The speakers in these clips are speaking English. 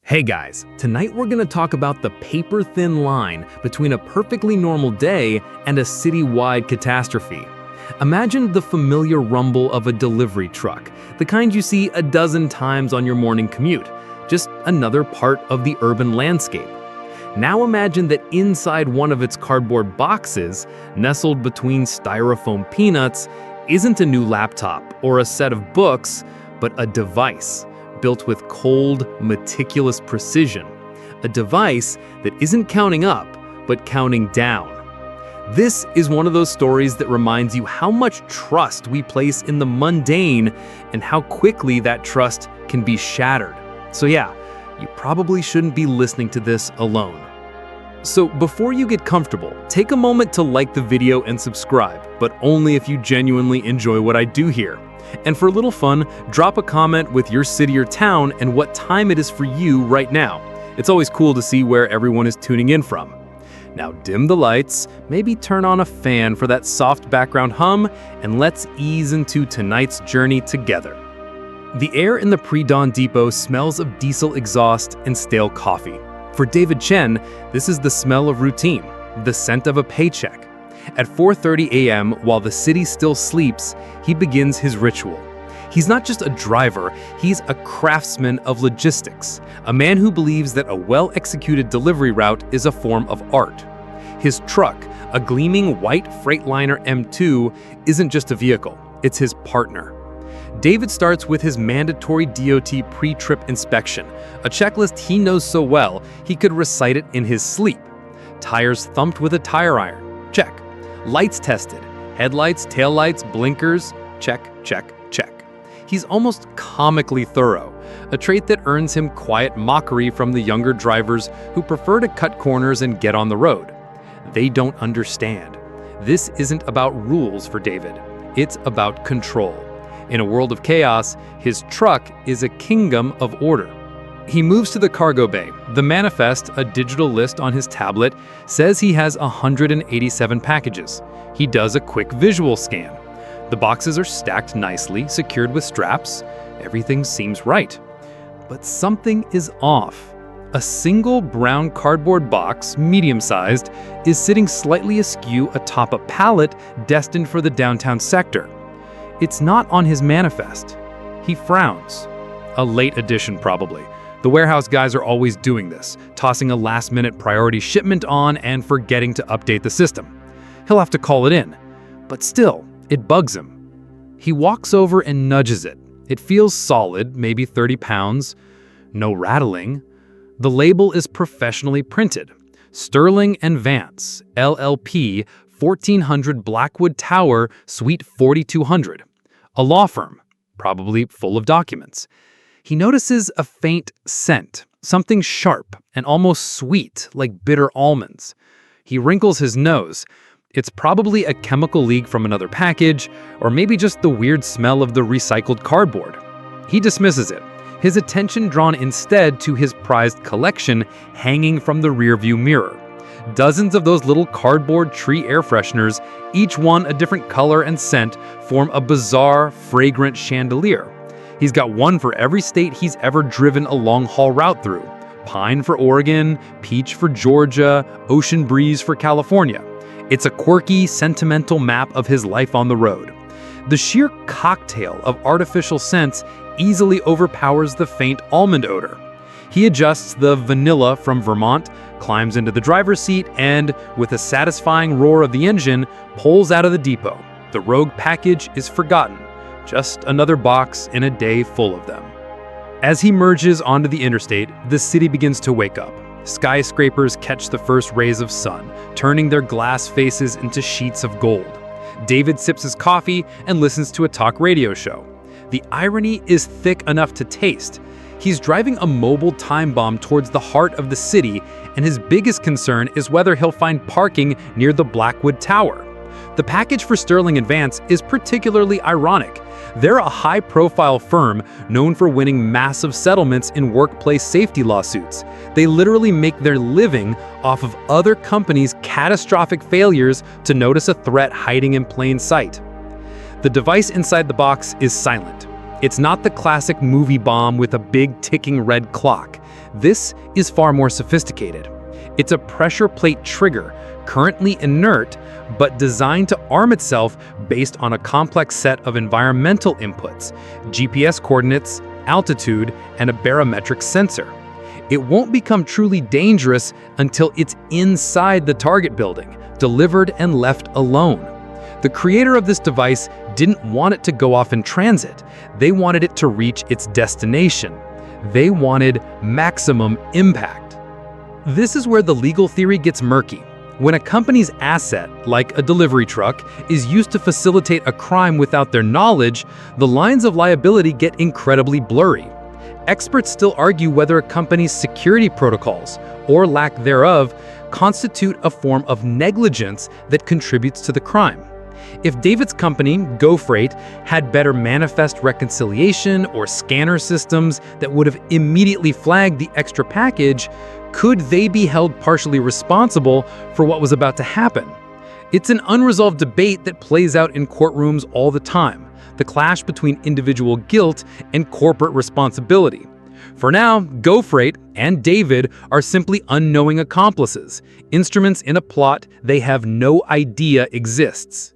Hey guys, tonight we're going to talk about the paper-thin line between a perfectly normal day and a city-wide catastrophe. Imagine the familiar rumble of a delivery truck, the kind you see a dozen times on your morning commute, just another part of the urban landscape. Now imagine that inside one of its cardboard boxes, nestled between styrofoam peanuts, isn't a new laptop or a set of books, but a device built with cold, meticulous precision. A device that isn't counting up, but counting down. This is one of those stories that reminds you how much trust we place in the mundane and how quickly that trust can be shattered. So yeah, you probably shouldn't be listening to this alone. So before you get comfortable, take a moment to like the video and subscribe, but only if you genuinely enjoy what I do here. And for a little fun, drop a comment with your city or town and what time it is for you right now. It's always cool to see where everyone is tuning in from. Now dim the lights, maybe turn on a fan for that soft background hum, and let's ease into tonight's journey together. The air in the pre-dawn depot smells of diesel exhaust and stale coffee. For David Chen, this is the smell of routine, the scent of a paycheck. At 4:30 a.m., while the city still sleeps, he begins his ritual. He's not just a driver, he's a craftsman of logistics, a man who believes that a well-executed delivery route is a form of art. His truck, a gleaming white Freightliner M2, isn't just a vehicle, it's his partner. David starts with his mandatory DOT pre-trip inspection, a checklist he knows so well he could recite it in his sleep. Tires thumped with a tire iron, check. Lights tested, headlights, taillights, blinkers, check, check, check. He's almost comically thorough, a trait that earns him quiet mockery from the younger drivers who prefer to cut corners and get on the road. They don't understand. This isn't about rules for David, it's about control. In a world of chaos, his truck is a kingdom of order. He moves to the cargo bay. The manifest, a digital list on his tablet, says he has 187 packages. He does a quick visual scan. The boxes are stacked nicely, secured with straps. Everything seems right. But something is off. A single brown cardboard box, medium-sized, is sitting slightly askew atop a pallet destined for the downtown sector. It's not on his manifest. He frowns. A late addition, probably. The warehouse guys are always doing this, tossing a last-minute priority shipment on and forgetting to update the system. He'll have to call it in, but still, it bugs him. He walks over and nudges it. It feels solid, maybe 30 pounds. No rattling. The label is professionally printed. Sterling and Vance, LLP, 1400 Blackwood Tower, Suite 4200. A law firm, probably full of documents. He notices a faint scent, something sharp and almost sweet, like bitter almonds. He wrinkles his nose. It's probably a chemical leak from another package, or maybe just the weird smell of the recycled cardboard. He dismisses it, his attention drawn instead to his prized collection hanging from the rearview mirror. Dozens of those little cardboard tree air fresheners, each one a different color and scent, form a bizarre, fragrant chandelier. He's got one for every state he's ever driven a long-haul route through. Pine for Oregon, peach for Georgia, ocean breeze for California. It's a quirky, sentimental map of his life on the road. The sheer cocktail of artificial scents easily overpowers the faint almond odor. He adjusts the vanilla from Vermont, climbs into the driver's seat, and, with a satisfying roar of the engine, pulls out of the depot. The rogue package is forgotten. Just another box in a day full of them. As he merges onto the interstate, the city begins to wake up. Skyscrapers catch the first rays of sun, turning their glass faces into sheets of gold. David sips his coffee and listens to a talk radio show. The irony is thick enough to taste. He's driving a mobile time bomb towards the heart of the city, and his biggest concern is whether he'll find parking near the Blackwood Tower. The package for Sterling and Vance is particularly ironic. They're a high-profile firm known for winning massive settlements in workplace safety lawsuits. They literally make their living off of other companies' catastrophic failures to notice a threat hiding in plain sight. The device inside the box is silent. It's not the classic movie bomb with a big ticking red clock. This is far more sophisticated. It's a pressure plate trigger, currently inert, but designed to arm itself based on a complex set of environmental inputs, GPS coordinates, altitude, and a barometric sensor. It won't become truly dangerous until it's inside the target building, delivered and left alone. The creator of this device didn't want it to go off in transit. They wanted it to reach its destination. They wanted maximum impact. This is where the legal theory gets murky. When a company's asset, like a delivery truck, is used to facilitate a crime without their knowledge, the lines of liability get incredibly blurry. Experts still argue whether a company's security protocols, or lack thereof, constitute a form of negligence that contributes to the crime. If David's company, Go Freight, had better manifest reconciliation or scanner systems that would have immediately flagged the extra package, could they be held partially responsible for what was about to happen? It's an unresolved debate that plays out in courtrooms all the time, the clash between individual guilt and corporate responsibility. For now, Go Freight and David are simply unknowing accomplices, instruments in a plot they have no idea exists.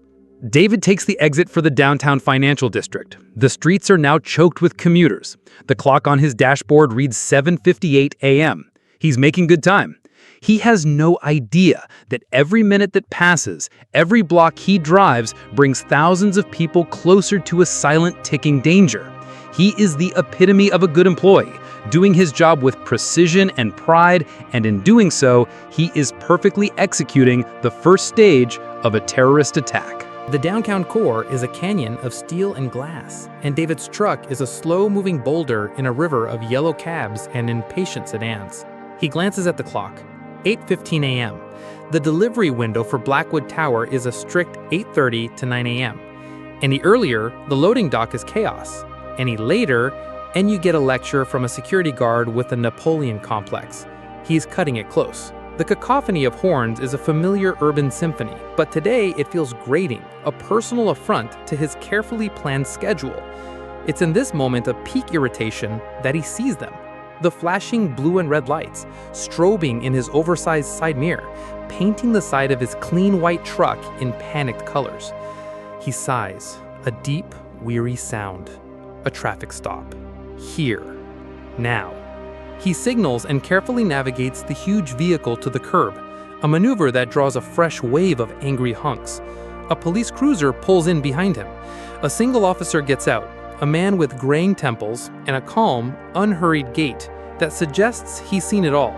David takes the exit for the downtown financial district. The streets are now choked with commuters. The clock on his dashboard reads 7:58 a.m. He's making good time. He has no idea that every minute that passes, every block he drives brings thousands of people closer to a silent ticking danger. He is the epitome of a good employee, doing his job with precision and pride, and in doing so, he is perfectly executing the first stage of a terrorist attack. The downtown core is a canyon of steel and glass, and David's truck is a slow-moving boulder in a river of yellow cabs and impatient sedans. He glances at the clock. 8:15 a.m. The delivery window for Blackwood Tower is a strict 8:30 to 9 a.m. Any earlier, the loading dock is chaos. Any later, and you get a lecture from a security guard with a Napoleon complex. He's cutting it close. The cacophony of horns is a familiar urban symphony, but today it feels grating, a personal affront to his carefully planned schedule. It's in this moment of peak irritation that he sees them. The flashing blue and red lights, strobing in his oversized side mirror, painting the side of his clean white truck in panicked colors. He sighs, a deep, weary sound. A traffic stop. Here. Now. He signals and carefully navigates the huge vehicle to the curb, a maneuver that draws a fresh wave of angry honks. A police cruiser pulls in behind him. A single officer gets out, a man with graying temples and a calm, unhurried gait that suggests he's seen it all.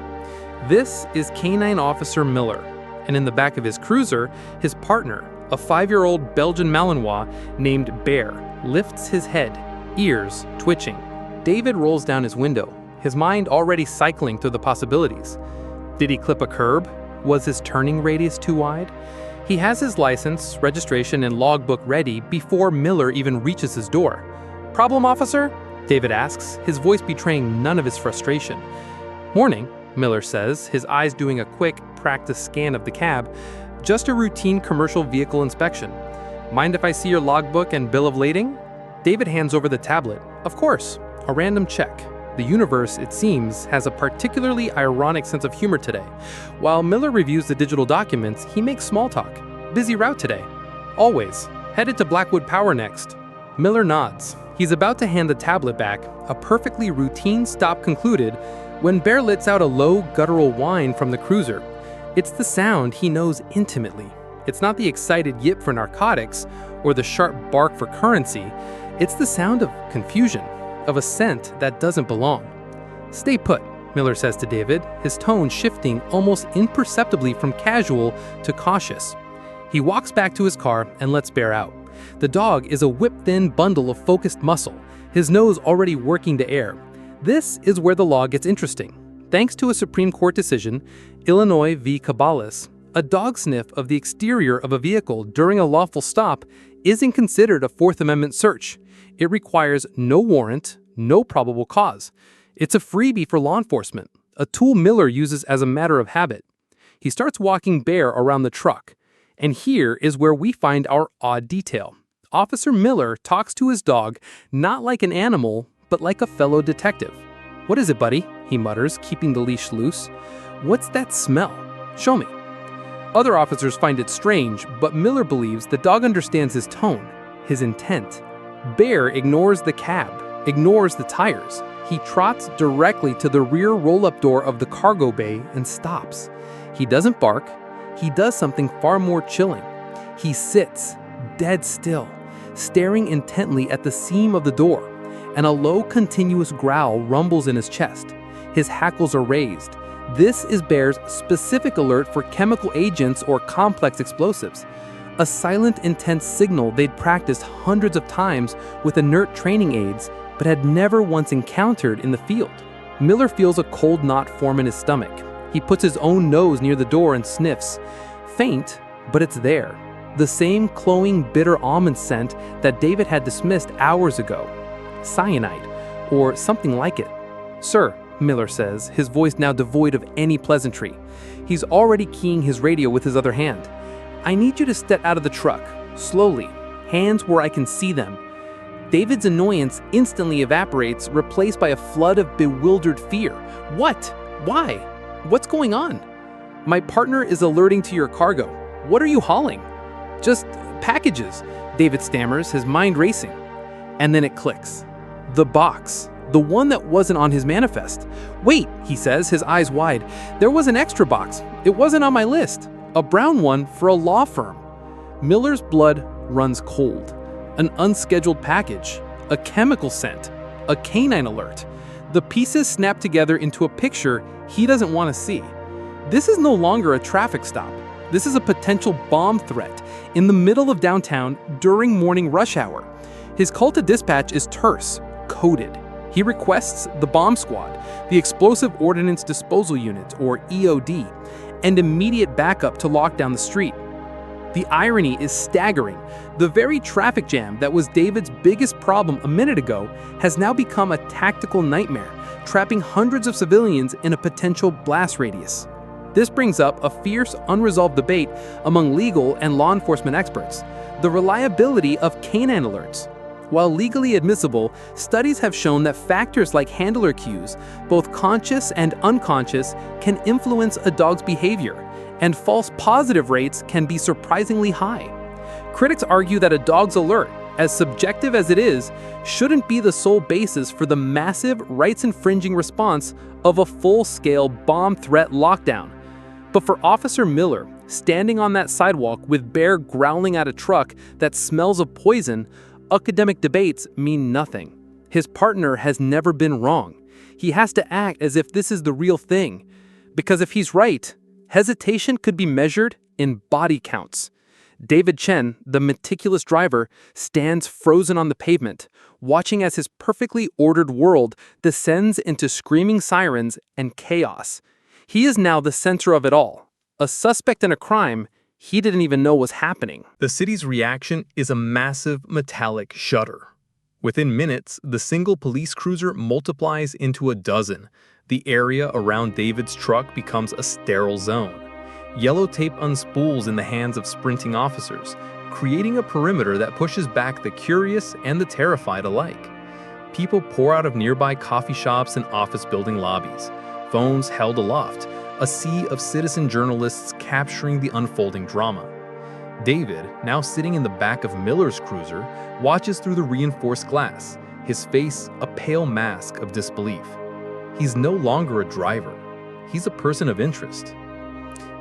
This is K-9 Officer Miller, and in the back of his cruiser, his partner, a 5-year-old Belgian Malinois named Bear, lifts his head, ears twitching. David rolls down his window, his mind already cycling through the possibilities. Did he clip a curb? Was his turning radius too wide? He has his license, registration, and logbook ready before Miller even reaches his door. "Problem, officer?" David asks, his voice betraying none of his frustration. "Morning," Miller says, his eyes doing a quick, practice scan of the cab. "Just a routine commercial vehicle inspection. Mind if I see your logbook and bill of lading?" David hands over the tablet. "Of course. A random check." The universe, it seems, has a particularly ironic sense of humor today. While Miller reviews the digital documents, he makes small talk. "Busy route today." "Always. Headed to Blackwood Power next." Miller nods. He's about to hand the tablet back, a perfectly routine stop concluded, when Bear lets out a low, guttural whine from the cruiser. It's the sound he knows intimately. It's not the excited yip for narcotics or the sharp bark for currency. It's the sound of confusion, of a scent that doesn't belong. "Stay put," Miller says to David, his tone shifting almost imperceptibly from casual to cautious. He walks back to his car and lets Bear out. The dog is a whip-thin bundle of focused muscle, his nose already working to air. This is where the law gets interesting. Thanks to a Supreme Court decision, Illinois v. Caballes, a dog sniff of the exterior of a vehicle during a lawful stop isn't considered a Fourth Amendment search. It requires no warrant, no probable cause. It's a freebie for law enforcement, a tool Miller uses as a matter of habit. He starts walking Bear around the truck. And here is where we find our odd detail. Officer Miller talks to his dog not like an animal, but like a fellow detective. "What is it, buddy?" he mutters, keeping the leash loose. "What's that smell? Show me." Other officers find it strange, but Miller believes the dog understands his tone, his intent. Bear ignores the cab, ignores the tires. He trots directly to the rear roll-up door of the cargo bay and stops. He doesn't bark. He does something far more chilling. He sits, dead still, staring intently at the seam of the door, and a low, continuous growl rumbles in his chest. His hackles are raised. This is Bear's specific alert for chemical agents or complex explosives. A silent, intense signal they'd practiced hundreds of times with inert training aids, but had never once encountered in the field. Miller feels a cold knot form in his stomach. He puts his own nose near the door and sniffs. Faint, but it's there. The same cloying, bitter almond scent that David had dismissed hours ago. Cyanide, or something like it. "Sir," Miller says, his voice now devoid of any pleasantry. He's already keying his radio with his other hand. "I need you to step out of the truck, slowly, hands where I can see them." David's annoyance instantly evaporates, replaced by a flood of bewildered fear. "What? Why? What's going on?" "My partner is alerting to your cargo. What are you hauling?" "Just packages," David stammers, his mind racing. And then it clicks. The box. The one that wasn't on his manifest. "Wait," he says, his eyes wide. "There was an extra box. It wasn't on my list. A brown one for a law firm." Miller's blood runs cold. An unscheduled package. A chemical scent. A K-9 alert. The pieces snap together into a picture he doesn't want to see. This is no longer a traffic stop. This is a potential bomb threat in the middle of downtown during morning rush hour. His call to dispatch is terse, coded. He requests the bomb squad, the Explosive Ordnance Disposal Unit, or EOD, and immediate backup to lock down the street. The irony is staggering. The very traffic jam that was David's biggest problem a minute ago has now become a tactical nightmare, trapping hundreds of civilians in a potential blast radius. This brings up a fierce, unresolved debate among legal and law enforcement experts: the reliability of K-9 alerts. While legally admissible, studies have shown that factors like handler cues, both conscious and unconscious, can influence a dog's behavior, and false positive rates can be surprisingly high. Critics argue that a dog's alert, as subjective as it is, shouldn't be the sole basis for the massive, rights-infringing response of a full-scale bomb threat lockdown. But for Officer Miller, standing on that sidewalk with Bear growling at a truck that smells of poison, academic debates mean nothing. His partner has never been wrong. He has to act as if this is the real thing. Because if he's right, hesitation could be measured in body counts. David Chen, the meticulous driver, stands frozen on the pavement, watching as his perfectly ordered world descends into screaming sirens and chaos. He is now the center of it all, a suspect in a crime he didn't even know was happening. The city's reaction is a massive metallic shudder. Within minutes, the single police cruiser multiplies into a dozen. The area around David's truck becomes a sterile zone. Yellow tape unspools in the hands of sprinting officers, creating a perimeter that pushes back the curious and the terrified alike. People pour out of nearby coffee shops and office building lobbies, phones held aloft, a sea of citizen journalists capturing the unfolding drama. David, now sitting in the back of Miller's cruiser, watches through the reinforced glass, his face a pale mask of disbelief. He's no longer a driver. He's a person of interest.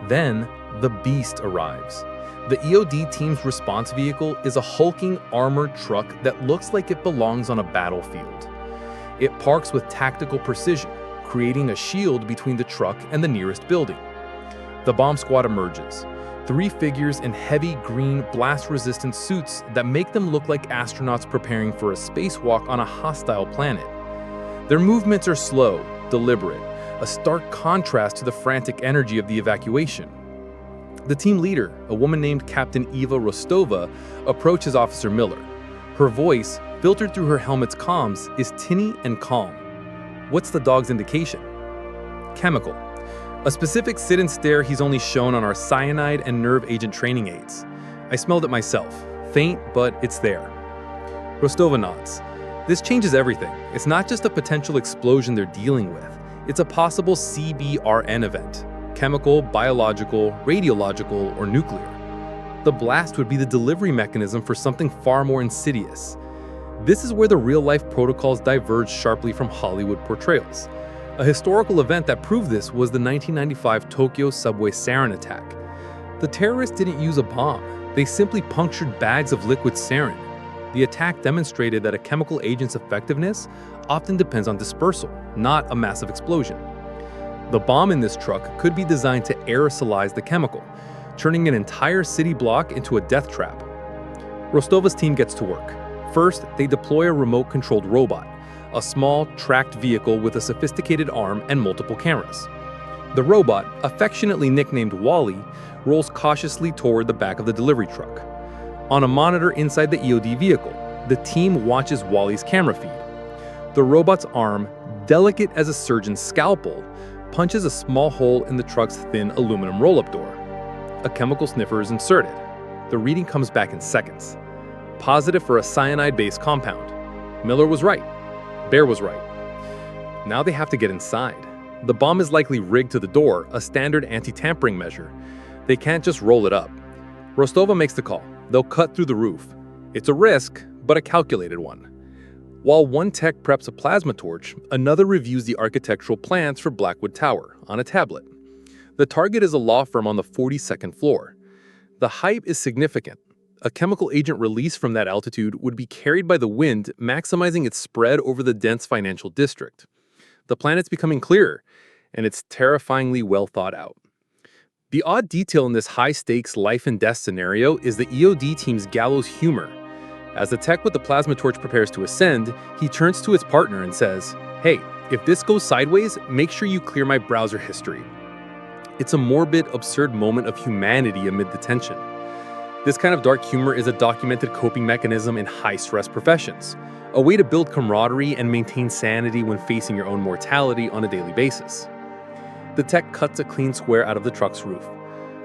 Then, the beast arrives. The EOD team's response vehicle is a hulking armored truck that looks like it belongs on a battlefield. It parks with tactical precision, creating a shield between the truck and the nearest building. The bomb squad emerges, 3 figures in heavy green blast-resistant suits that make them look like astronauts preparing for a spacewalk on a hostile planet. Their movements are slow, deliberate, a stark contrast to the frantic energy of the evacuation. The team leader, a woman named Captain Eva Rostova, approaches Officer Miller. Her voice, filtered through her helmet's comms, is tinny and calm. What's the dog's indication? Chemical. A specific sit and stare he's only shown on our cyanide and nerve agent training aids. I smelled it myself. Faint, but it's there. Rostova nods. This changes everything. It's not just a potential explosion they're dealing with. It's a possible CBRN event: chemical, biological, radiological, or nuclear. The blast would be the delivery mechanism for something far more insidious. This is where the real-life protocols diverge sharply from Hollywood portrayals. A historical event that proved this was the 1995 Tokyo subway sarin attack. The terrorists didn't use a bomb. They simply punctured bags of liquid sarin. The attack demonstrated that a chemical agent's effectiveness often depends on dispersal, not a massive explosion. The bomb in this truck could be designed to aerosolize the chemical, turning an entire city block into a death trap. Rostova's team gets to work. First, they deploy a remote-controlled robot, a small, tracked vehicle with a sophisticated arm and multiple cameras. The robot, affectionately nicknamed Wally, rolls cautiously toward the back of the delivery truck. On a monitor inside the EOD vehicle, the team watches Wally's camera feed. The robot's arm, delicate as a surgeon's scalpel, punches a small hole in the truck's thin aluminum roll-up door. A chemical sniffer is inserted. The reading comes back in seconds. Positive for a cyanide-based compound. Miller was right. Bear was right. Now they have to get inside. The bomb is likely rigged to the door, a standard anti-tampering measure. They can't just roll it up. Rostova makes the call. They'll cut through the roof. It's a risk, but a calculated one. While one tech preps a plasma torch, another reviews the architectural plans for Blackwood Tower on a tablet. The target is a law firm on the 42nd floor. The height is significant. A chemical agent released from that altitude would be carried by the wind, maximizing its spread over the dense financial district. The planet's becoming clearer, and it's terrifyingly well thought out. The odd detail in this high-stakes life-and-death scenario is the EOD team's gallows humor. As the tech with the plasma torch prepares to ascend, he turns to his partner and says, "Hey, if this goes sideways, make sure you clear my browser history." It's a morbid, absurd moment of humanity amid the tension. This kind of dark humor is a documented coping mechanism in high-stress professions, a way to build camaraderie and maintain sanity when facing your own mortality on a daily basis. The tech cuts a clean square out of the truck's roof.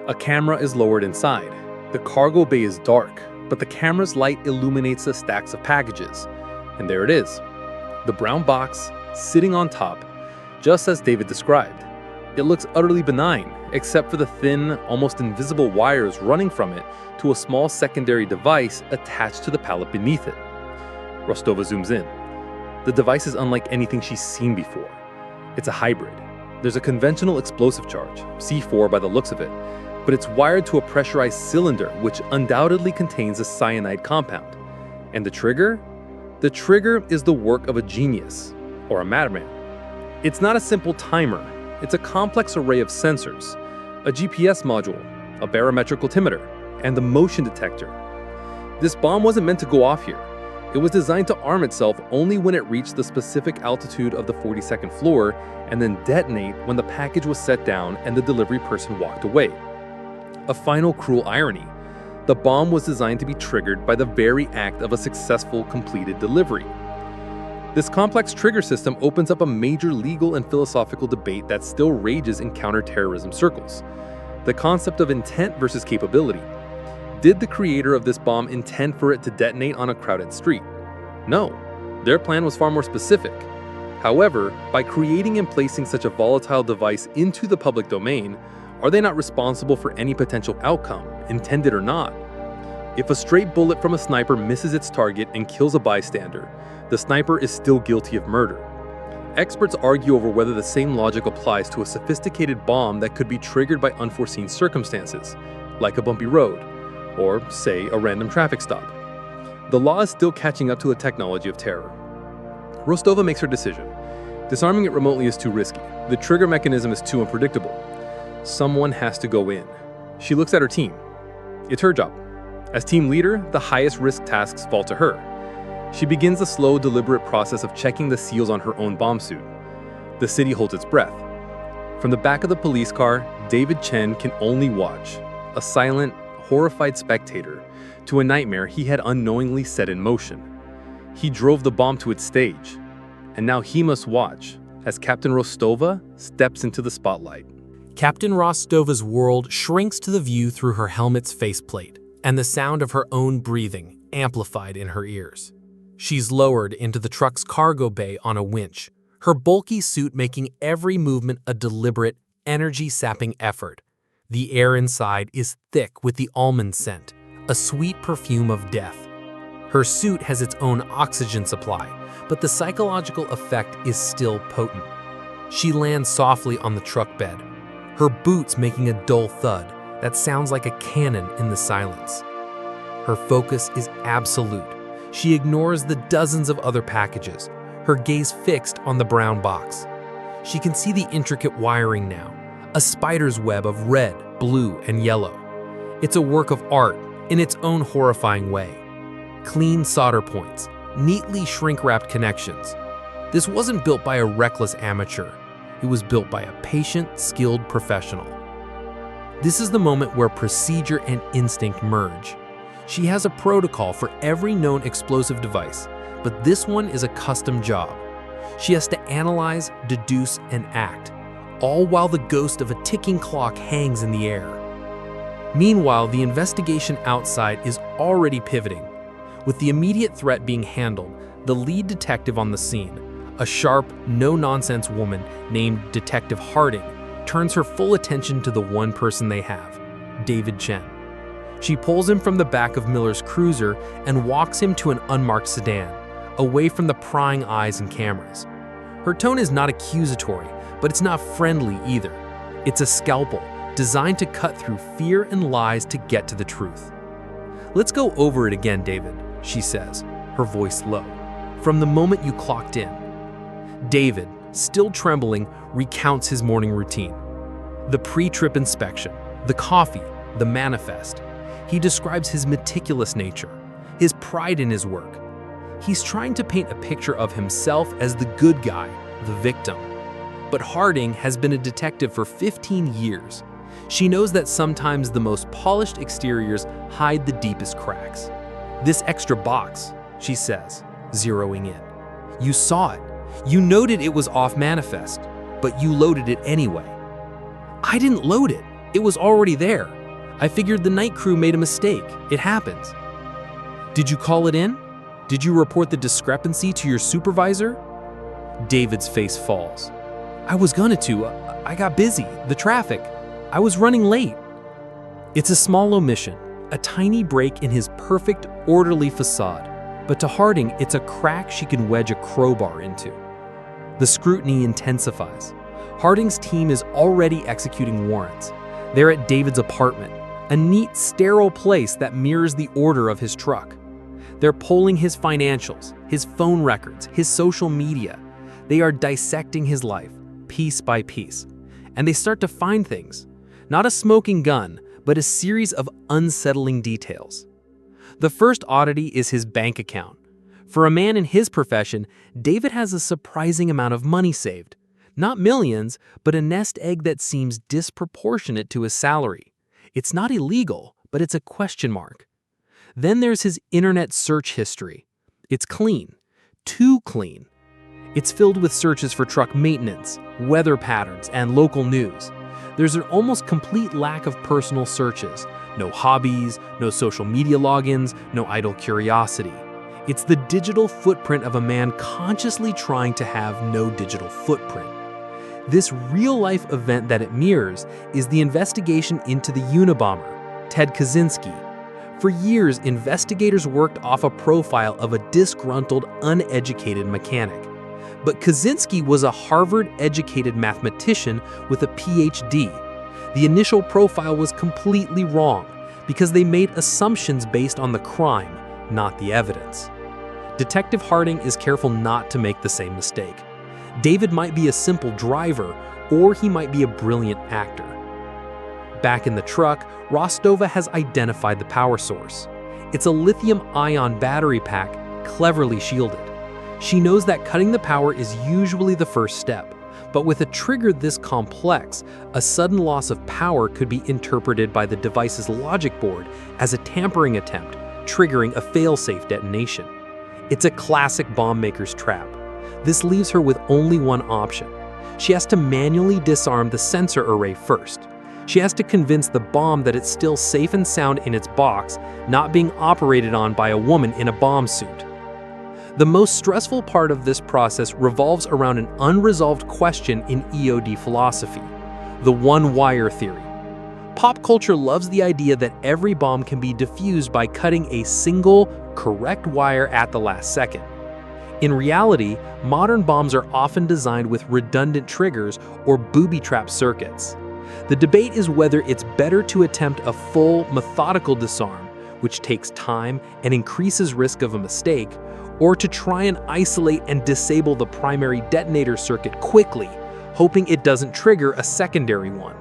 A camera is lowered inside. The cargo bay is dark, but the camera's light illuminates the stacks of packages. And there it is, the brown box sitting on top, just as David described. It looks utterly benign, except for the thin, almost invisible wires running from it to a small secondary device attached to the pallet beneath it. Rostova zooms in. The device is unlike anything she's seen before. It's a hybrid. There's a conventional explosive charge, C4 by the looks of it, but it's wired to a pressurized cylinder which undoubtedly contains a cyanide compound. And the trigger? The trigger is the work of a genius, or a madman. It's not a simple timer. It's a complex array of sensors, a GPS module, a barometric altimeter, and the motion detector. This bomb wasn't meant to go off here. It was designed to arm itself only when it reached the specific altitude of the 42nd floor and then detonate when the package was set down and the delivery person walked away. A final cruel irony. The bomb was designed to be triggered by the very act of a successful completed delivery. This complex trigger system opens up a major legal and philosophical debate that still rages in counterterrorism circles. The concept of intent versus capability. Did the creator of this bomb intend for it to detonate on a crowded street? No. Their plan was far more specific. However, by creating and placing such a volatile device into the public domain, are they not responsible for any potential outcome, intended or not? If a straight bullet from a sniper misses its target and kills a bystander, the sniper is still guilty of murder. Experts argue over whether the same logic applies to a sophisticated bomb that could be triggered by unforeseen circumstances, like a bumpy road, or, say, a random traffic stop. The law is still catching up to the technology of terror. Rostova makes her decision. Disarming it remotely is too risky. The trigger mechanism is too unpredictable. Someone has to go in. She looks at her team. It's her job. As team leader, the highest risk tasks fall to her. She begins the slow, deliberate process of checking the seals on her own bomb suit. The city holds its breath. From the back of the police car, David Chen can only watch, a silent, horrified spectator, to a nightmare he had unknowingly set in motion. He drove the bomb to its stage, and now he must watch as Captain Rostova steps into the spotlight. Captain Rostova's world shrinks to the view through her helmet's faceplate, and the sound of her own breathing amplified in her ears. She's lowered into the truck's cargo bay on a winch, her bulky suit making every movement a deliberate, energy-sapping effort. The air inside is thick with the almond scent, a sweet perfume of death. Her suit has its own oxygen supply, but the psychological effect is still potent. She lands softly on the truck bed, her boots making a dull thud that sounds like a cannon in the silence. Her focus is absolute. She ignores the dozens of other packages, her gaze fixed on the brown box. She can see the intricate wiring now, a spider's web of red, blue, and yellow. It's a work of art in its own horrifying way. Clean solder points, neatly shrink-wrapped connections. This wasn't built by a reckless amateur. It was built by a patient, skilled professional. This is the moment where procedure and instinct merge. She has a protocol for every known explosive device, but this one is a custom job. She has to analyze, deduce, and act, all while the ghost of a ticking clock hangs in the air. Meanwhile, the investigation outside is already pivoting. With the immediate threat being handled, the lead detective on the scene, a sharp, no-nonsense woman named Detective Harding, turns her full attention to the one person they have, David Chen. She pulls him from the back of Miller's cruiser and walks him to an unmarked sedan, away from the prying eyes and cameras. Her tone is not accusatory, but it's not friendly either. It's a scalpel, designed to cut through fear and lies to get to the truth. "Let's go over it again, David," she says, her voice low, "from the moment you clocked in." David, still trembling, recounts his morning routine. The pre-trip inspection, the coffee, the manifest. He describes his meticulous nature, his pride in his work. He's trying to paint a picture of himself as the good guy, the victim. But Harding has been a detective for 15 years. She knows that sometimes the most polished exteriors hide the deepest cracks. "This extra box," she says, zeroing in. "You saw it. You noted it was off manifest, but you loaded it anyway." "I didn't load it. It was already there. I figured the night crew made a mistake. It happens." "Did you call it in? Did you report the discrepancy to your supervisor?" David's face falls. "I was gonna to. I got busy. The traffic. I was running late." It's a small omission, a tiny break in his perfect, orderly facade. But to Harding, it's a crack she can wedge a crowbar into. The scrutiny intensifies. Harding's team is already executing warrants. They're at David's apartment, a neat, sterile place that mirrors the order of his truck. They're polling his financials, his phone records, his social media. They are dissecting his life, piece by piece. And they start to find things. Not a smoking gun, but a series of unsettling details. The first oddity is his bank account. For a man in his profession, David has a surprising amount of money saved. Not millions, but a nest egg that seems disproportionate to his salary. It's not illegal, but it's a question mark. Then there's his internet search history. It's clean, too clean. It's filled with searches for truck maintenance, weather patterns, and local news. There's an almost complete lack of personal searches. No hobbies, no social media logins, no idle curiosity. It's the digital footprint of a man consciously trying to have no digital footprint. This real-life event that it mirrors is the investigation into the Unabomber, Ted Kaczynski. For years, investigators worked off a profile of a disgruntled, uneducated mechanic. But Kaczynski was a Harvard-educated mathematician with a PhD. The initial profile was completely wrong because they made assumptions based on the crime, not the evidence. Detective Harding is careful not to make the same mistake. David might be a simple driver, or he might be a brilliant actor. Back in the truck, Rostova has identified the power source. It's a lithium-ion battery pack, cleverly shielded. She knows that cutting the power is usually the first step, but with a trigger this complex, a sudden loss of power could be interpreted by the device's logic board as a tampering attempt, triggering a fail-safe detonation. It's a classic bomb maker's trap. This leaves her with only one option. She has to manually disarm the sensor array first. She has to convince the bomb that it's still safe and sound in its box, not being operated on by a woman in a bomb suit. The most stressful part of this process revolves around an unresolved question in EOD philosophy: the one-wire theory. Pop culture loves the idea that every bomb can be defused by cutting a single, correct wire at the last second. In reality, modern bombs are often designed with redundant triggers or booby-trap circuits. The debate is whether it's better to attempt a full, methodical disarm, which takes time and increases risk of a mistake, or to try and isolate and disable the primary detonator circuit quickly, hoping it doesn't trigger a secondary one.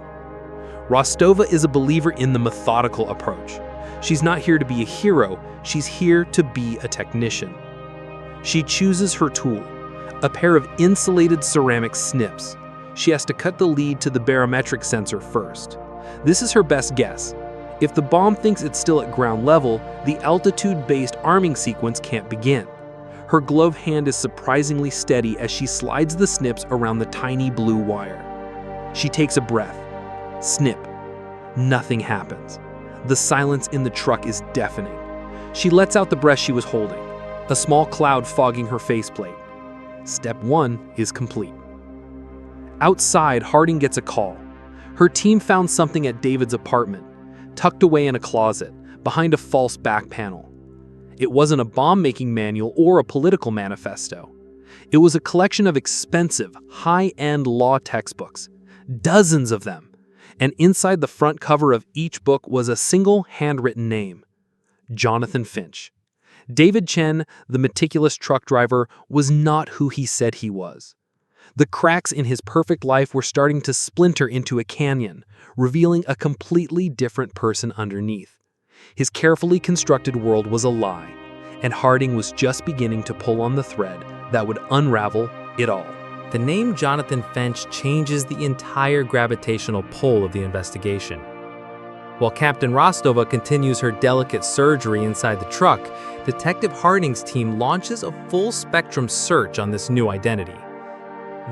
Rostova is a believer in the methodical approach. She's not here to be a hero, she's here to be a technician. She chooses her tool, a pair of insulated ceramic snips. She has to cut the lead to the barometric sensor first. This is her best guess. If the bomb thinks it's still at ground level, the altitude-based arming sequence can't begin. Her gloved hand is surprisingly steady as she slides the snips around the tiny blue wire. She takes a breath. Snip. Nothing happens. The silence in the truck is deafening. She lets out the breath she was holding, a small cloud fogging her faceplate. Step 1 is complete. Outside, Harding gets a call. Her team found something at David's apartment, tucked away in a closet, behind a false back panel. It wasn't a bomb-making manual or a political manifesto. It was a collection of expensive, high-end law textbooks, dozens of them, and inside the front cover of each book was a single handwritten name: Jonathan Finch. David Chen, the meticulous truck driver, was not who he said he was. The cracks in his perfect life were starting to splinter into a canyon, revealing a completely different person underneath. His carefully constructed world was a lie, and Harding was just beginning to pull on the thread that would unravel it all. The name Jonathan Finch changes the entire gravitational pull of the investigation. While Captain Rostova continues her delicate surgery inside the truck, Detective Harding's team launches a full-spectrum search on this new identity.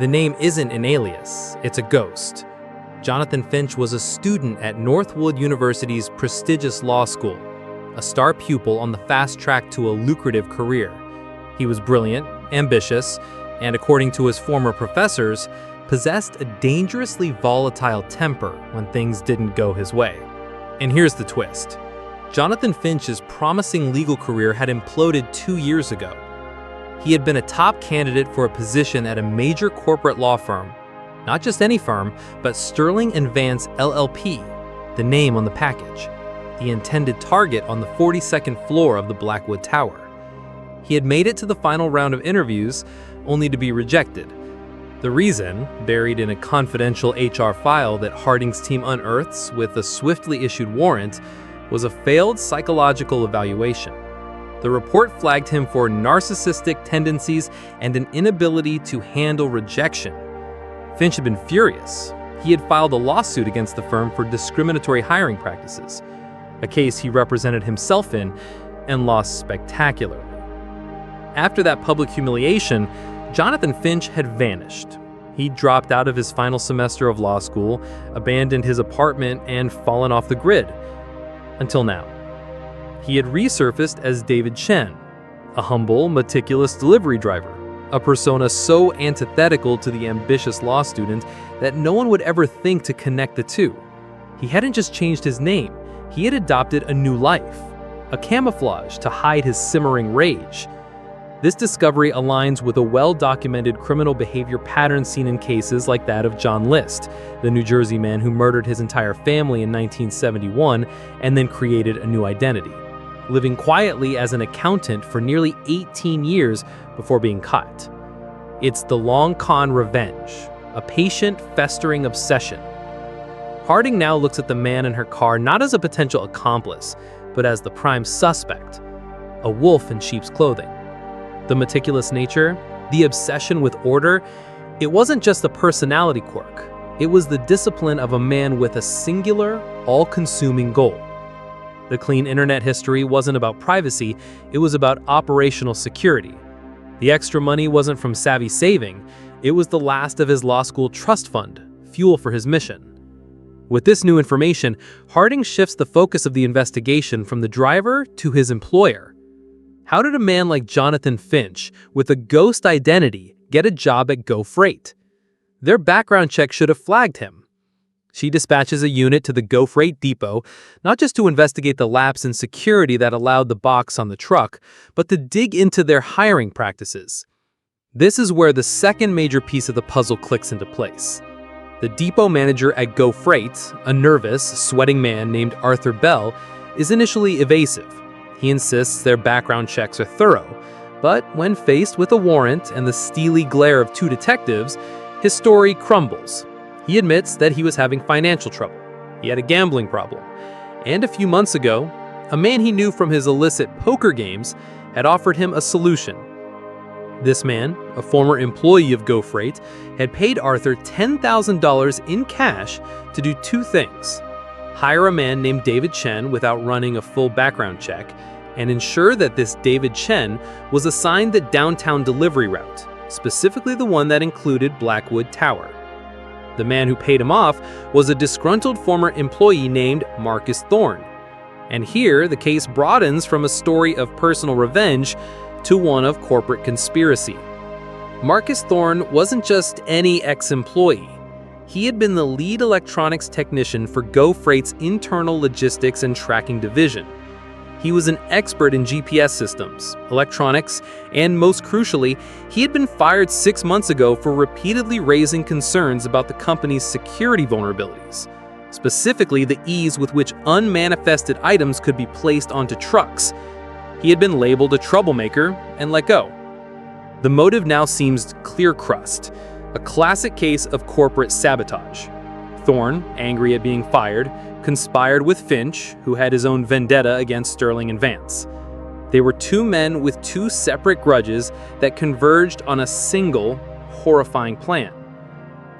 The name isn't an alias, it's a ghost. Jonathan Finch was a student at Northwood University's prestigious law school, a star pupil on the fast track to a lucrative career. He was brilliant, ambitious, and according to his former professors, possessed a dangerously volatile temper when things didn't go his way. And here's the twist. Jonathan Finch's promising legal career had imploded 2 years ago. He had been a top candidate for a position at a major corporate law firm. Not just any firm, but Sterling & Vance LLP, the name on the package, the intended target on the 42nd floor of the Blackwood Tower. He had made it to the final round of interviews, only to be rejected. The reason, buried in a confidential HR file that Harding's team unearths with a swiftly issued warrant, was a failed psychological evaluation. The report flagged him for narcissistic tendencies and an inability to handle rejection. Finch had been furious. He had filed a lawsuit against the firm for discriminatory hiring practices, a case he represented himself in and lost spectacularly. After that public humiliation, Jonathan Finch had vanished. He dropped out of his final semester of law school, abandoned his apartment, and fallen off the grid. Until now. He had resurfaced as David Chen, a humble, meticulous delivery driver, a persona so antithetical to the ambitious law student that no one would ever think to connect the two. He hadn't just changed his name, he had adopted a new life, a camouflage to hide his simmering rage. This discovery aligns with a well-documented criminal behavior pattern seen in cases like that of John List, the New Jersey man who murdered his entire family in 1971 and then created a new identity, living quietly as an accountant for nearly 18 years before being caught. It's the long con revenge, a patient, festering obsession. Harding now looks at the man in her car not as a potential accomplice, but as the prime suspect, a wolf in sheep's clothing. The meticulous nature, the obsession with order, it wasn't just a personality quirk. It was the discipline of a man with a singular, all-consuming goal. The clean internet history wasn't about privacy, it was about operational security. The extra money wasn't from savvy saving, it was the last of his law school trust fund, fuel for his mission. With this new information, Harding shifts the focus of the investigation from the driver to his employer. How did a man like Jonathan Finch, with a ghost identity, get a job at Go Freight? Their background check should have flagged him. She dispatches a unit to the Go Freight depot, not just to investigate the lapse in security that allowed the box on the truck, but to dig into their hiring practices. This is where the second major piece of the puzzle clicks into place. The depot manager at Go Freight, a nervous, sweating man named Arthur Bell, is initially evasive. He insists their background checks are thorough, but when faced with a warrant and the steely glare of two detectives, his story crumbles. He admits that he was having financial trouble. He had a gambling problem. And a few months ago, a man he knew from his illicit poker games had offered him a solution. This man, a former employee of Go Freight, had paid Arthur $10,000 in cash to do two things: hire a man named David Chen without running a full background check, and ensure that this David Chen was assigned the downtown delivery route, specifically the one that included Blackwood Tower. The man who paid him off was a disgruntled former employee named Marcus Thorne. And here, the case broadens from a story of personal revenge to one of corporate conspiracy. Marcus Thorne wasn't just any ex-employee. He had been the lead electronics technician for Go Freight's internal logistics and tracking division. He was an expert in GPS systems, electronics, and most crucially, he had been fired 6 months ago for repeatedly raising concerns about the company's security vulnerabilities, specifically the ease with which unmanifested items could be placed onto trucks. He had been labeled a troublemaker and let go. The motive now seems clear crust, a classic case of corporate sabotage. Thorne, angry at being fired, conspired with Finch, who had his own vendetta against Sterling and Vance. They were two men with two separate grudges that converged on a single, horrifying plan.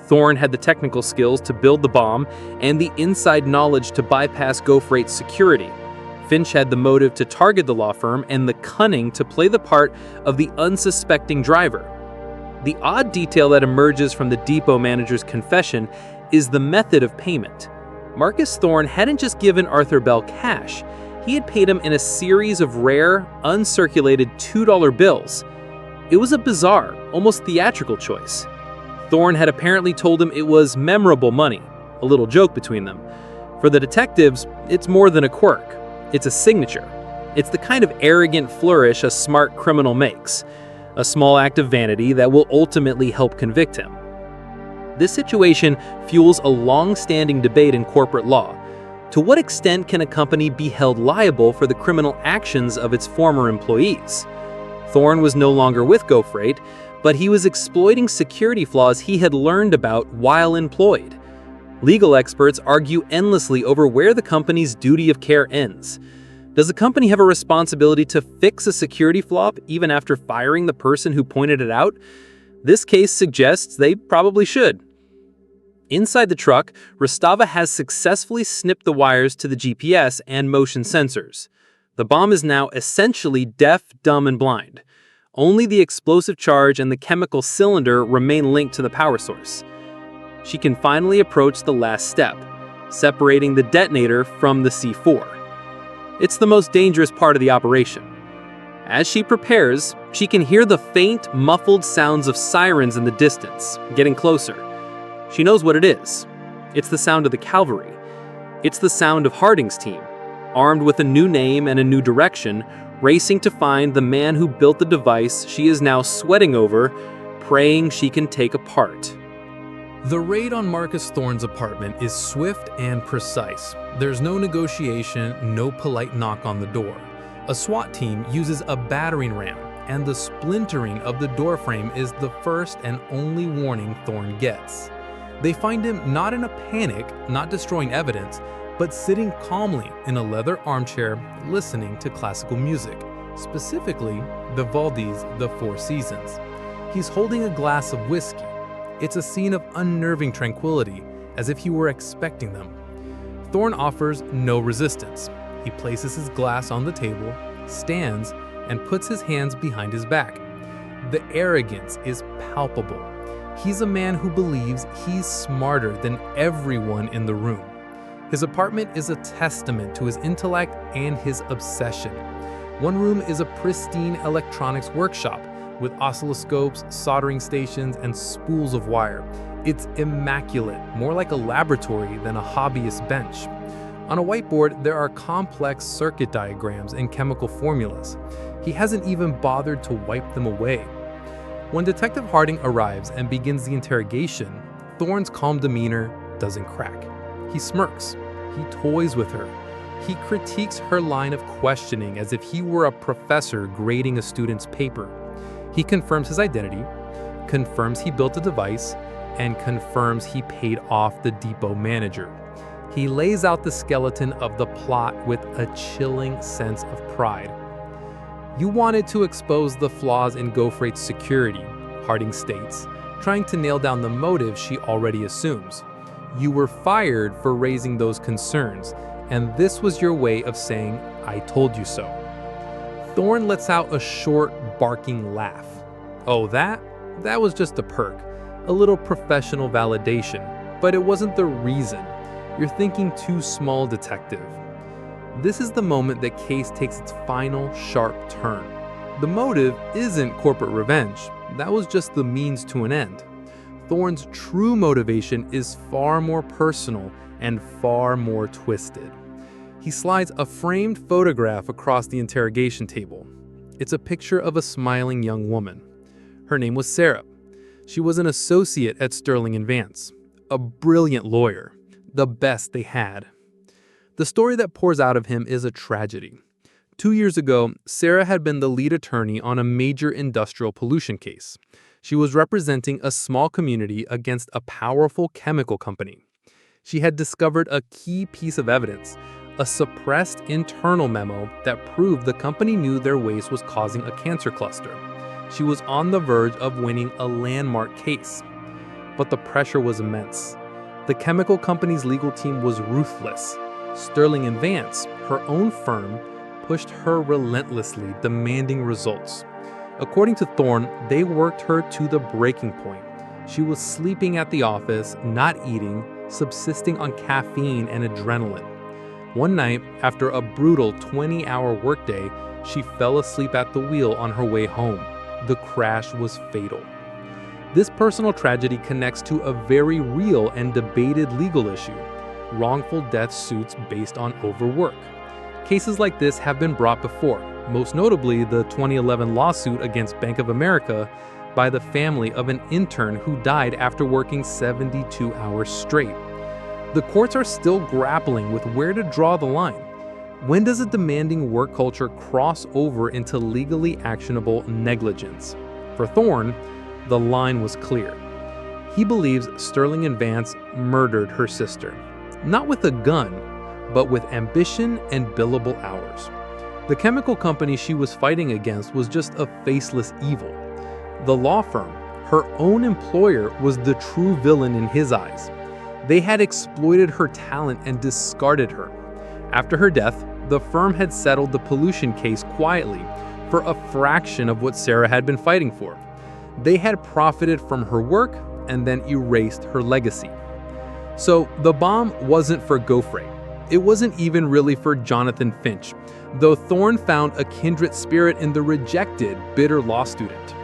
Thorne had the technical skills to build the bomb and the inside knowledge to bypass Go Freight's security. Finch had the motive to target the law firm and the cunning to play the part of the unsuspecting driver. The odd detail that emerges from the depot manager's confession is the method of payment. Marcus Thorne hadn't just given Arthur Bell cash, he had paid him in a series of rare, uncirculated $2 bills. It was a bizarre, almost theatrical choice. Thorne had apparently told him it was memorable money, a little joke between them. For the detectives, it's more than a quirk. It's a signature. It's the kind of arrogant flourish a smart criminal makes, a small act of vanity that will ultimately help convict him. This situation fuels a long-standing debate in corporate law. To what extent can a company be held liable for the criminal actions of its former employees? Thorne was no longer with Go Freight, but he was exploiting security flaws he had learned about while employed. Legal experts argue endlessly over where the company's duty of care ends. Does a company have a responsibility to fix a security flaw even after firing the person who pointed it out? This case suggests they probably should. Inside the truck, Rostava has successfully snipped the wires to the GPS and motion sensors. The bomb is now essentially deaf, dumb, and blind. Only the explosive charge and the chemical cylinder remain linked to the power source. She can finally approach the last step, separating the detonator from the C4. It's the most dangerous part of the operation. As she prepares, she can hear the faint, muffled sounds of sirens in the distance, getting closer. She knows what it is. It's the sound of the cavalry. It's the sound of Harding's team, armed with a new name and a new direction, racing to find the man who built the device she is now sweating over, praying she can take apart. The raid on Marcus Thorne's apartment is swift and precise. There's no negotiation, no polite knock on the door. A SWAT team uses a battering ram, and the splintering of the doorframe is the first and only warning Thorne gets. They find him not in a panic, not destroying evidence, but sitting calmly in a leather armchair listening to classical music, specifically Vivaldi's The Four Seasons. He's holding a glass of whiskey. It's a scene of unnerving tranquility, as if he were expecting them. Thorne offers no resistance. He places his glass on the table, stands, and puts his hands behind his back. The arrogance is palpable. He's a man who believes he's smarter than everyone in the room. His apartment is a testament to his intellect and his obsession. One room is a pristine electronics workshop with oscilloscopes, soldering stations, and spools of wire. It's immaculate, more like a laboratory than a hobbyist bench. On a whiteboard, there are complex circuit diagrams and chemical formulas. He hasn't even bothered to wipe them away. When Detective Harding arrives and begins the interrogation, Thorne's calm demeanor doesn't crack. He smirks. He toys with her. He critiques her line of questioning as if he were a professor grading a student's paper. He confirms his identity, confirms he built a device, and confirms he paid off the depot manager. He lays out the skeleton of the plot with a chilling sense of pride. "You wanted to expose the flaws in Go Freight's security," Harding states, trying to nail down the motive she already assumes. "You were fired for raising those concerns, and this was your way of saying, 'I told you so.'" Thorne lets out a short, barking laugh. "Oh, that was just a perk, a little professional validation, but it wasn't the reason. You're thinking too small, detective." This is the moment the case takes its final, sharp turn. The motive isn't corporate revenge. That was just the means to an end. Thorne's true motivation is far more personal and far more twisted. He slides a framed photograph across the interrogation table. It's a picture of a smiling young woman. Her name was Sarah. She was an associate at Sterling & Vance, a brilliant lawyer, the best they had. The story that pours out of him is a tragedy. 2 years ago, Sarah had been the lead attorney on a major industrial pollution case. She was representing a small community against a powerful chemical company. She had discovered a key piece of evidence, a suppressed internal memo that proved the company knew their waste was causing a cancer cluster. She was on the verge of winning a landmark case. But the pressure was immense. The chemical company's legal team was ruthless. Sterling & Vance, her own firm, pushed her relentlessly, demanding results. According to Thorne, they worked her to the breaking point. She was sleeping at the office, not eating, subsisting on caffeine and adrenaline. One night, after a brutal 20-hour workday, she fell asleep at the wheel on her way home. The crash was fatal. This personal tragedy connects to a very real and debated legal issue: wrongful death suits based on overwork. Cases like this have been brought before, most notably the 2011 lawsuit against Bank of America by the family of an intern who died after working 72 hours straight. The courts are still grappling with where to draw the line. When does a demanding work culture cross over into legally actionable negligence? For Thorne, the line was clear. He believes Sterling & Vance murdered her sister, not with a gun, but with ambition and billable hours. The chemical company she was fighting against was just a faceless evil. The law firm, her own employer, was the true villain in his eyes. They had exploited her talent and discarded her. After her death, the firm had settled the pollution case quietly for a fraction of what Sarah had been fighting for. They had profited from her work and then erased her legacy. So the bomb wasn't for Go Freight. It wasn't even really for Jonathan Finch, though Thorne found a kindred spirit in the rejected, bitter law student.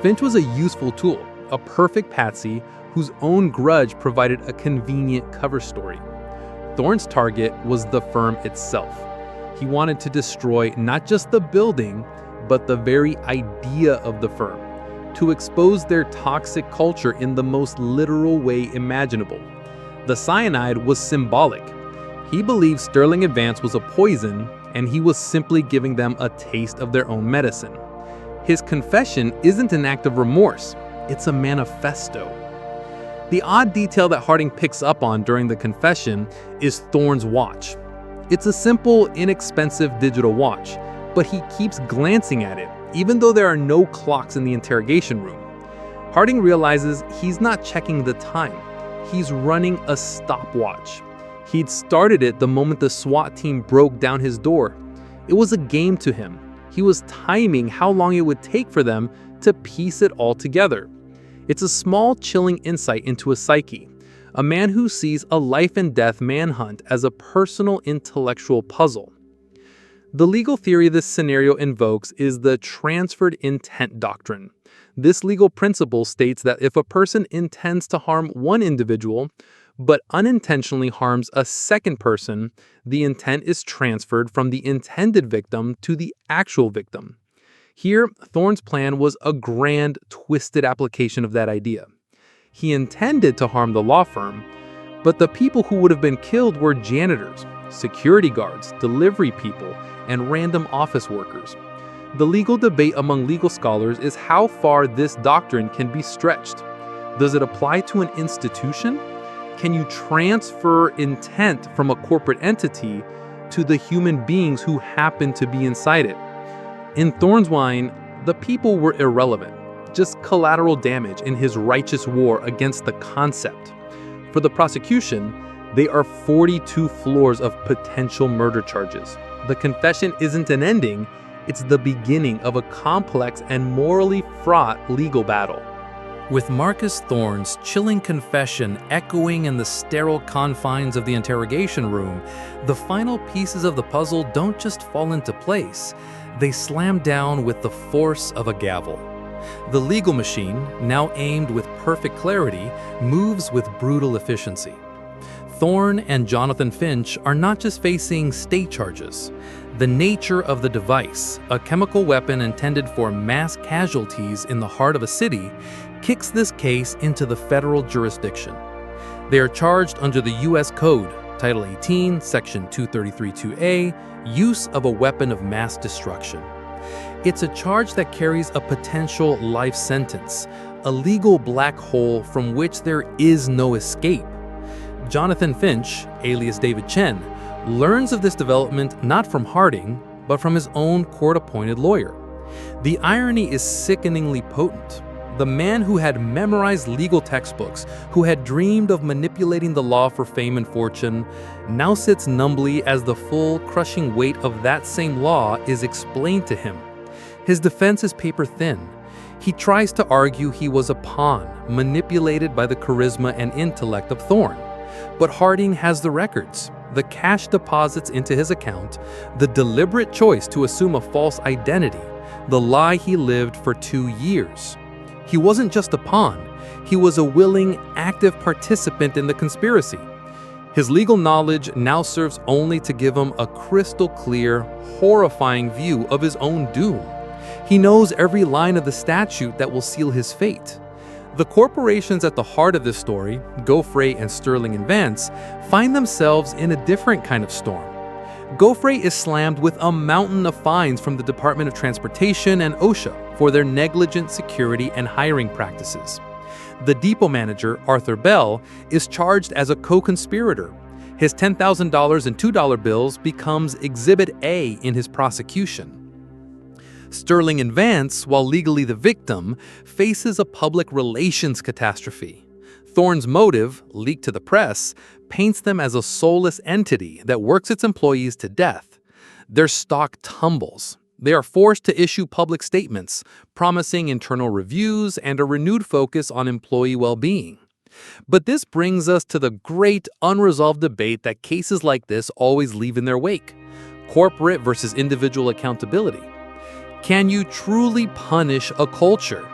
Finch was a useful tool, a perfect patsy whose own grudge provided a convenient cover story. Thorne's target was the firm itself. He wanted to destroy not just the building, but the very idea of the firm, to expose their toxic culture in the most literal way imaginable. The cyanide was symbolic. He believed Sterling & Vance was a poison, and he was simply giving them a taste of their own medicine. His confession isn't an act of remorse, it's a manifesto. The odd detail that Harding picks up on during the confession is Thorne's watch. It's a simple, inexpensive digital watch, but he keeps glancing at it, even though there are no clocks in the interrogation room. Harding realizes he's not checking the time. He's running a stopwatch. He'd started it the moment the SWAT team broke down his door. It was a game to him. He was timing how long it would take for them to piece it all together. It's a small, chilling insight into a psyche, a man who sees a life-and-death manhunt as a personal intellectual puzzle. The legal theory this scenario invokes is the transferred intent doctrine. This legal principle states that if a person intends to harm one individual, but unintentionally harms a second person, the intent is transferred from the intended victim to the actual victim. Here, Thorne's plan was a grand, twisted application of that idea. He intended to harm the law firm, but the people who would have been killed were janitors, security guards, delivery people, and random office workers. The legal debate among legal scholars is how far this doctrine can be stretched. Does it apply to an institution? Can you transfer intent from a corporate entity to the human beings who happen to be inside it? In Thorne's mind, the people were irrelevant, just collateral damage in his righteous war against the concept. For the prosecution, they are 42 floors of potential murder charges. The confession isn't an ending, it's the beginning of a complex and morally fraught legal battle. With Marcus Thorne's chilling confession echoing in the sterile confines of the interrogation room, the final pieces of the puzzle don't just fall into place, they slam down with the force of a gavel. The legal machine, now aimed with perfect clarity, moves with brutal efficiency. Thorne and Jonathan Finch are not just facing state charges. The nature of the device, a chemical weapon intended for mass casualties in the heart of a city, kicks this case into the federal jurisdiction. They are charged under the U.S. Code, Title 18, Section 233-2A, Use of a Weapon of Mass Destruction. It's a charge that carries a potential life sentence, a legal black hole from which there is no escape. Jonathan Finch, alias David Chen, learns of this development not from Harding, but from his own court-appointed lawyer. The irony is sickeningly potent. The man who had memorized legal textbooks, who had dreamed of manipulating the law for fame and fortune, now sits numbly as the full, crushing weight of that same law is explained to him. His defense is paper-thin. He tries to argue he was a pawn, manipulated by the charisma and intellect of Thorne. But Harding has the records, the cash deposits into his account, the deliberate choice to assume a false identity, the lie he lived for 2 years. He wasn't just a pawn, he was a willing, active participant in the conspiracy. His legal knowledge now serves only to give him a crystal clear, horrifying view of his own doom. He knows every line of the statute that will seal his fate. The corporations at the heart of this story, Go Freight and Sterling and Vance, find themselves in a different kind of storm. Go Freight is slammed with a mountain of fines from the Department of Transportation and OSHA for their negligent security and hiring practices. The depot manager, Arthur Bell, is charged as a co-conspirator. His $10,000 and $2 bills becomes Exhibit A in his prosecution. Sterling and Vance, while legally the victim, faces a public relations catastrophe. Thorne's motive, leaked to the press, paints them as a soulless entity that works its employees to death. Their stock tumbles. They are forced to issue public statements, promising internal reviews and a renewed focus on employee well-being. But this brings us to the great unresolved debate that cases like this always leave in their wake: corporate versus individual accountability. Can you truly punish a culture?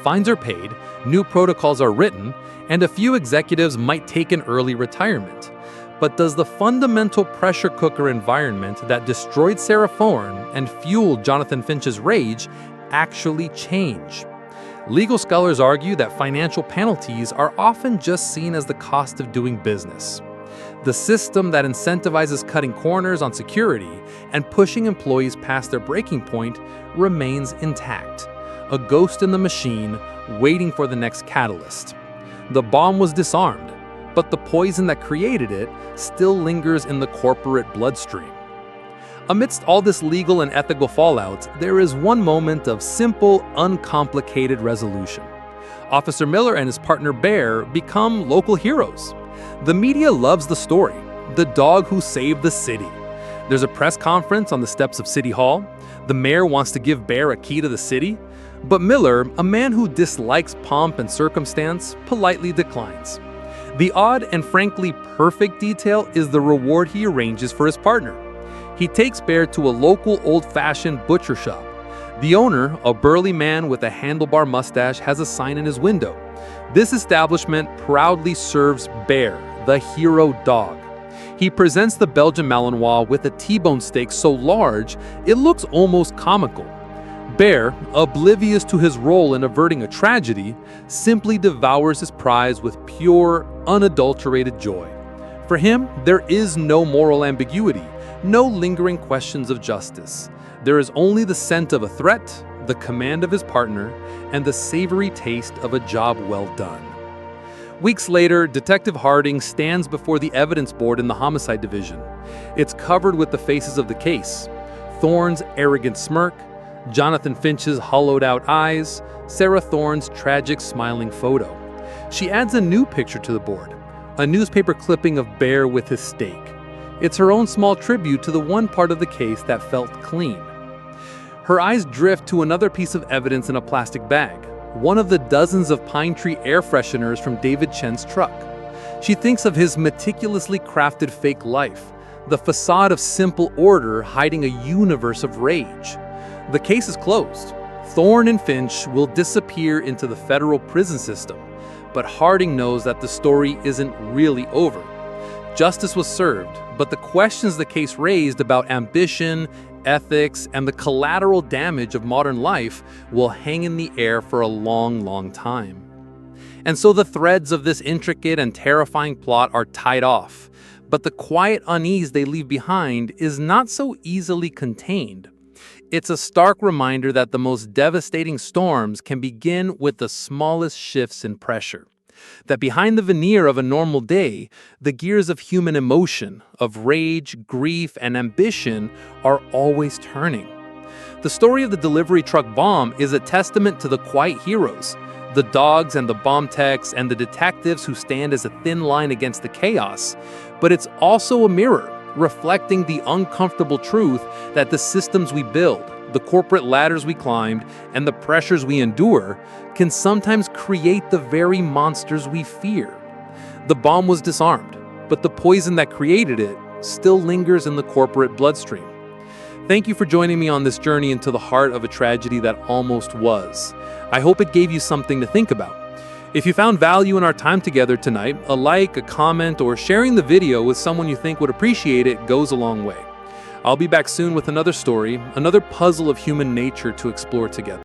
Fines are paid, new protocols are written, and a few executives might take an early retirement. But does the fundamental pressure cooker environment that destroyed Sarah Thorne and fueled Jonathan Finch's rage actually change? Legal scholars argue that financial penalties are often just seen as the cost of doing business. The system that incentivizes cutting corners on security and pushing employees past their breaking point remains intact, a ghost in the machine waiting for the next catalyst. The bomb was disarmed, but the poison that created it still lingers in the corporate bloodstream. Amidst all this legal and ethical fallout, there is one moment of simple, uncomplicated resolution. Officer Miller and his partner Bear become local heroes. The media loves the story, the dog who saved the city. There's a press conference on the steps of City Hall. The mayor wants to give Bear a key to the city, but Miller, a man who dislikes pomp and circumstance, politely declines. The odd and frankly perfect detail is the reward he arranges for his partner. He takes Bear to a local old-fashioned butcher shop. The owner, a burly man with a handlebar mustache, has a sign in his window. This establishment proudly serves Bear, the hero dog. He presents the Belgian Malinois with a T-bone steak so large, it looks almost comical. Bear, oblivious to his role in averting a tragedy, simply devours his prize with pure, unadulterated joy. For him, there is no moral ambiguity, no lingering questions of justice. There is only the scent of a threat, the command of his partner, and the savory taste of a job well done. Weeks later, Detective Harding stands before the evidence board in the homicide division. It's covered with the faces of the case: Thorne's arrogant smirk, Jonathan Finch's hollowed-out eyes, Sarah Thorne's tragic smiling photo. She adds a new picture to the board, a newspaper clipping of Bear with his steak. It's her own small tribute to the one part of the case that felt clean. Her eyes drift to another piece of evidence in a plastic bag, one of the dozens of pine tree air fresheners from David Chen's truck. She thinks of his meticulously crafted fake life, the facade of simple order hiding a universe of rage. The case is closed. Thorne and Finch will disappear into the federal prison system, but Harding knows that the story isn't really over. Justice was served, but the questions the case raised about ambition, ethics, and the collateral damage of modern life will hang in the air for a long, long time. And so the threads of this intricate and terrifying plot are tied off, but the quiet unease they leave behind is not so easily contained. It's a stark reminder that the most devastating storms can begin with the smallest shifts in pressure. That behind the veneer of a normal day, the gears of human emotion, of rage, grief, and ambition are always turning. The story of the delivery truck bomb is a testament to the quiet heroes, the dogs and the bomb techs and the detectives who stand as a thin line against the chaos, but it's also a mirror, reflecting the uncomfortable truth that the systems we build, the corporate ladders we climbed, and the pressures we endure can sometimes create the very monsters we fear. The bomb was disarmed, but the poison that created it still lingers in the corporate bloodstream. Thank you for joining me on this journey into the heart of a tragedy that almost was. I hope it gave you something to think about. If you found value in our time together tonight, a like, a comment, or sharing the video with someone you think would appreciate it goes a long way. I'll be back soon with another story, another puzzle of human nature to explore together.